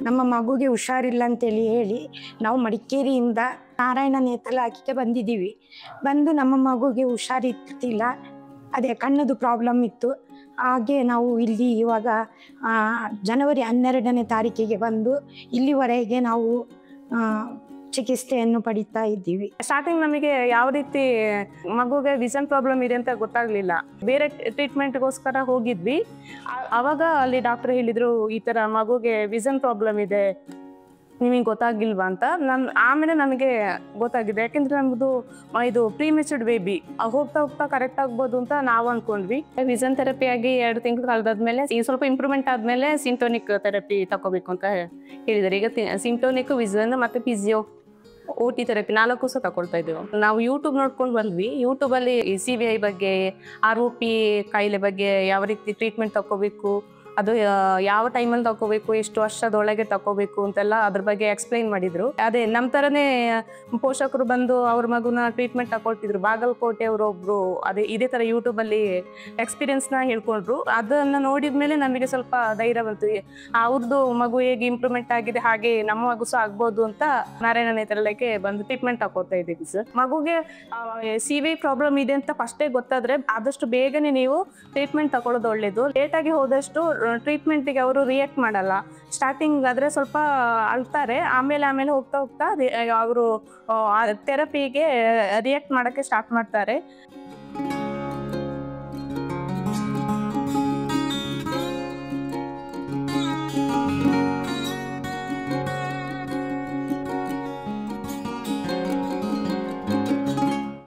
ನಮ್ಮ ಮಗುಗೆ ಹುಷಾರಿಲ್ಲ ಅಂತೇಳಿ ಹೇಳಿ ನಾವು ಮಡಿಕೇರಿಯಿಂದ ನಾರಾಯಣ ನೇತ್ರಾಲಯಕ್ಕೆ ಬಂದಿದ್ದೀವಿ. ಬಂದು ನಮ್ಮ ಮಗುಗೆ ಹುಷಾರಿರ್ತಿಲ್ಲ, ಅದೇ ಕಣ್ಣದು ಪ್ರಾಬ್ಲಮ್ ಇತ್ತು. ಹಾಗೆ ನಾವು ಇಲ್ಲಿ ಇವಾಗ ಜನವರಿ 12ನೇ ತಾರೀಕಿಗೆ ಬಂದು ಇಲ್ಲಿವರೆಗೆ ನಾವು ಚಿಕಿತ್ಸೆಯನ್ನು ಪಡಿತಾ ಇದ್ದೀವಿ. ಸ್ಟಾರ್ಟಿಂಗ್ ನಮಗೆ ಯಾವ ರೀತಿ ಮಗುಗೆ ವಿಷನ್ ಪ್ರಾಬ್ಲಮ್ ಇದೆ ಅಂತ ಗೊತ್ತಾಗ್ಲಿಲ್ಲ. ಬೇರೆ ಟ್ರೀಟ್ಮೆಂಟ್ಗೋಸ್ಕರ ಹೋಗಿದ್ವಿ. ಅವಾಗ ಅಲ್ಲಿ ಡಾಕ್ಟರ್ ಹೇಳಿದ್ರು, ಈ ತರ ಮಗುಗೆ ವಿಷನ್ ಪ್ರಾಬ್ಲಮ್ ಇದೆ, ನಿಮಗೆ ಗೊತ್ತಾಗಿಲ್ವಾ ಅಂತ. ಆಮೇಲೆ ನಮಗೆ ಗೊತ್ತಾಗಿದೆ. ಯಾಕೆಂದ್ರೆ ನಮ್ದು ಇದು ಪ್ರೀಮೆಚೂರ್ಡ್ ಬೇಬಿ, ಹೋಗ್ತಾ ಹೋಗ್ತಾ ಕರೆಕ್ಟ್ ಆಗ್ಬೋದು ಅಂತ ನಾವು ಅನ್ಕೊಂಡ್ವಿ. ವಿಷನ್ ಥೆರಪಿ ಆಗಿ 2 ತಿಂಗಳು ಕಳೆದಾದ್ಮೇಲೆ ಈ ಸ್ವಲ್ಪ ಇಂಪ್ರೂವ್ಮೆಂಟ್ ಆದ್ಮೇಲೆ ಸಿಂಟೋನಿಕ್ ಥೆರಪಿ ತಗೋಬೇಕು ಅಂತ ಹೇಳಿದ್ದಾರೆ. ಈಗ ಸಿಂಟೋನಿಕ್, ವಿಷನ್ ಮತ್ತೆ ಫಿಸಿಯೋ, OT ಥೆರಪಿ 4 ಸಹ ತಗೊಳ್ತಾ ಇದ್ದೀವಿ. ನಾವು ಯೂಟ್ಯೂಬ್ ನೋಡ್ಕೊಂಡು ಬಂದ್ವಿ. ಯೂಟ್ಯೂಬಲ್ಲಿ CVI ಬಗ್ಗೆ, ROP ಕಾಯಿಲೆ ಬಗ್ಗೆ ಯಾವ ರೀತಿ ಟ್ರೀಟ್ಮೆಂಟ್ ತಗೋಬೇಕು, ಅದು ಯಾವ ಟೈಮಲ್ಲಿ ತಗೋಬೇಕು, ಎಷ್ಟು ವರ್ಷದೊಳಗೆ ತಗೋಬೇಕು ಅಂತೆಲ್ಲ ಅದ್ರ ಬಗ್ಗೆ ಎಕ್ಸ್ಪ್ಲೈನ್ ಮಾಡಿದ್ರು. ಅದೇ ನಮ್ಮ ಥರನೇ ಪೋಷಕರು ಬಂದು ಅವ್ರ ಮಗುನ ಟ್ರೀಟ್ಮೆಂಟ್ ತಗೊಳ್ತಿದ್ರು. ಬಾಗಲಕೋಟೆ ಅವರೊಬ್ರು ಇದೇ ಥರ ಯೂಟ್ಯೂಬಲ್ಲಿ ಎಕ್ಸ್ಪೀರಿಯನ್ಸ್ನ ಹೇಳ್ಕೊಂಡ್ರು. ಅದನ್ನು ನೋಡಿದ್ಮೇಲೆ ನಮಗೆ ಸ್ವಲ್ಪ ಧೈರ್ಯ ಬಂತು. ಅವ್ರದ್ದು ಮಗು ಹೇಗೆ ಇಂಪ್ರೂವ್ಮೆಂಟ್ ಆಗಿದೆ ಹಾಗೆ ನಮ್ಮ ಮಗು ಸಹ ಆಗ್ಬೋದು ಅಂತ ನಾರಾಯಣ ನೇತ್ರಾಲಯಕ್ಕೆ ಬಂದು ಟ್ರೀಟ್ಮೆಂಟ್ ತಗೋತಾ ಇದ್ದೀವಿ ಸರ್. ಮಗುಗೆ CVI ಪ್ರಾಬ್ಲಮ್ ಇದೆ ಅಂತ ಫಸ್ಟೇ ಗೊತ್ತಾದ್ರೆ ಆದಷ್ಟು ಬೇಗನೆ ನೀವು ಟ್ರೀಟ್ಮೆಂಟ್ ತಗೊಳ್ಳೋದು ಒಳ್ಳೇದು. ಲೇಟಾಗಿ ಹೋದಷ್ಟು ಟ್ರೀಟ್ಮೆಂಟಿಗೆ ಅವರು ರಿಯಾಕ್ಟ್ ಮಾಡಲ್ಲ. ಸ್ಟಾರ್ಟಿಂಗ್ ಆದರೆ ಸ್ವಲ್ಪ ಅಳ್ತಾರೆ, ಆಮೇಲೆ ಹೋಗ್ತಾ ಅವರು ಥೆರಪಿಗೆ ರಿಯಾಕ್ಟ್ ಮಾಡೋಕ್ಕೆ ಸ್ಟಾರ್ಟ್ ಮಾಡ್ತಾರೆ.